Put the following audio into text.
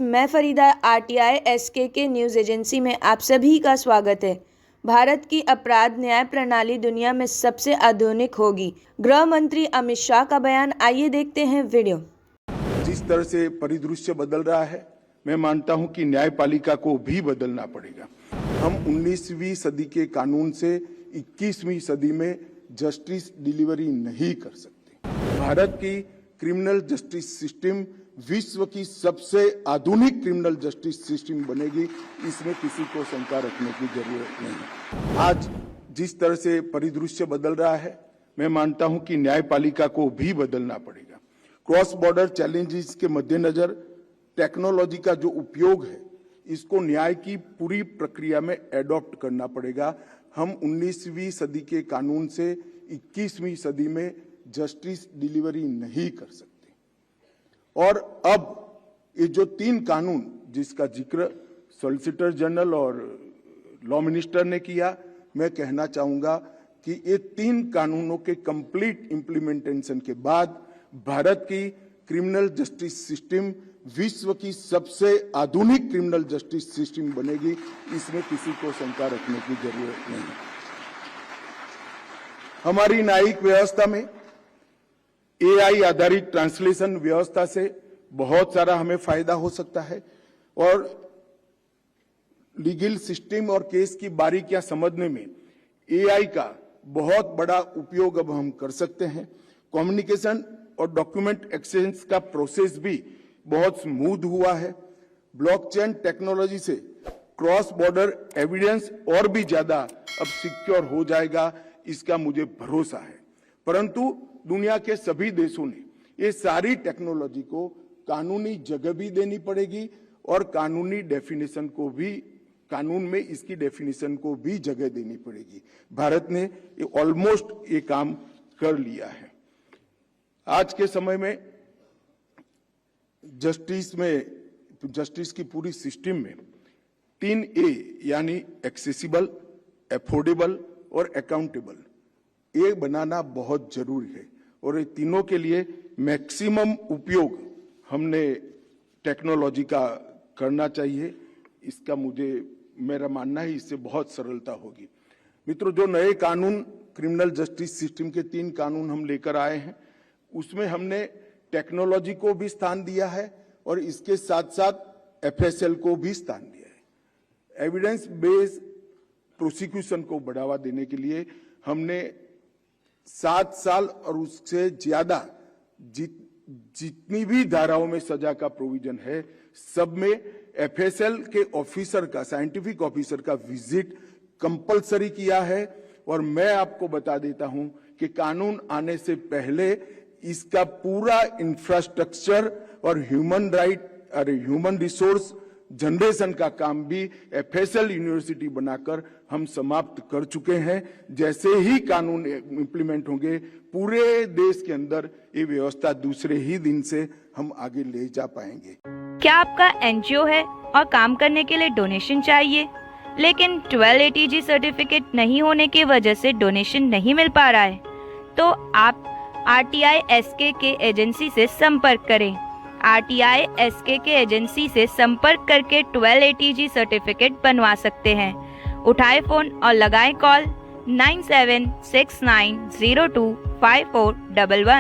मैं Farida RTI SK के news agency में आप सभी का स्वागत है। भारत की अपराध न्याय प्रणाली दुनिया में सबसे आधुनिक होगी। गृह मंत्री अमित शाह का बयान, आइए देखते हैं वीडियो। जिस तरह से परिदृश्य बदल रहा है, मैं मानता हूं कि न्यायपालिका को भी बदलना पड़ेगा। हम 19वीं सदी के कानून से 21वीं सदी में जस्टिस डिलीवरी नहीं कर सकते। भारत की क्रिमिनल जस्टिस सिस्टम विश्व की सबसे आधुनिक क्रिमिनल जस्टिस सिस्टम बनेगी, इसमें किसी को शंका रखने की जरूरत नहीं। आज जिस तरह से परिदृश्य बदल रहा है, मैं मानता हूं कि न्यायपालिका को भी बदलना पड़ेगा। क्रॉस बॉर्डर चैलेंजेस के मद्देनजर टेक्नोलॉजी का जो उपयोग है, इसको न्याय की पूरी प्रक्रिया में एडॉप्ट करना पड़ेगा। हम 19वीं सदी के कानून से 21वीं सदी में जस्टिस डिलीवरी नहीं कर सकते। और अब ये जो 3 कानून जिसका जिक्र सॉलिसिटर जनरल और लॉ मिनिस्टर ने किया, मैं कहना चाहूंगा कि ये 3 कानूनों के कंप्लीट इम्प्लीमेंटेशन के बाद भारत की क्रिमिनल जस्टिस सिस्टम विश्व की सबसे आधुनिक क्रिमिनल जस्टिस सिस्टम बनेगी, इसमें किसी को शंका रखने की जरूरत नहीं। हमारी न्यायिक व्यवस्था में एआई आधारित ट्रांसलेशन व्यवस्था से बहुत सारा हमें फायदा हो सकता है और लीगल सिस्टम और केस की बारीकियां समझने में एआई का बहुत बड़ा उपयोग अब हम कर सकते हैं। कम्युनिकेशन और डॉक्यूमेंट एक्सचेंज का प्रोसेस भी बहुत स्मूथ हुआ है। ब्लॉकचेन टेक्नोलॉजी से क्रॉस बॉर्डर एविडेंस और भी ज्यादा अब सिक्योर हो जाएगा, इसका मुझे भरोसा है। परंतु दुनिया के सभी देशों ने ये सारी टेक्नोलॉजी को कानूनी जगह भी देनी पड़ेगी और कानूनी डेफिनेशन को भी, कानून में इसकी डेफिनेशन को भी जगह देनी पड़ेगी। भारत ने ऑलमोस्ट ये काम कर लिया है। आज के समय में जस्टिस की पूरी सिस्टम में 3A यानी एक्सेसिबल, एफोर्डेबल और अकाउंटेबल, ये बनाना बहुत जरूरी है और ये तीनों के लिए मैक्सिमम उपयोग हमने टेक्नोलॉजी का करना चाहिए। इसका मेरा मानना है, इससे बहुत सरलता होगी। मित्रों, जो नए कानून क्रिमिनल जस्टिस सिस्टम के 3 कानून हम लेकर आए हैं, उसमें हमने टेक्नोलॉजी को भी स्थान दिया है और इसके साथ साथ एफएसएल को भी स्थान दिया है। एविडेंस बेस्ड प्रोसिक्यूशन को बढ़ावा देने के लिए हमने 7 साल और उससे ज्यादा जितनी भी धाराओं में सजा का प्रोविजन है, सब में एफएसएल के ऑफिसर का, साइंटिफिक ऑफिसर का विजिट कंपलसरी किया है। और मैं आपको बता देता हूं कि कानून आने से पहले इसका पूरा इंफ्रास्ट्रक्चर और ह्यूमन रिसोर्स जनरेशन का काम भी एफएसएल यूनिवर्सिटी बनाकर हम समाप्त कर चुके हैं। जैसे ही कानून इंप्लीमेंट होंगे, पूरे देश के अंदर ये व्यवस्था दूसरे ही दिन से हम आगे ले जा पाएंगे। क्या आपका एनजीओ है और काम करने के लिए डोनेशन चाहिए, लेकिन 1280G सर्टिफिकेट नहीं होने की वजह से डोनेशन नहीं मिल पा रहा है? तो आप आरटीआई एसके के एजेंसी से संपर्क करें। आरटीआई एसके के एजेंसी से संपर्क करके 1280G सर्टिफिकेट बनवा सकते हैं। उठाए फोन और लगाएं कॉल 9769025411।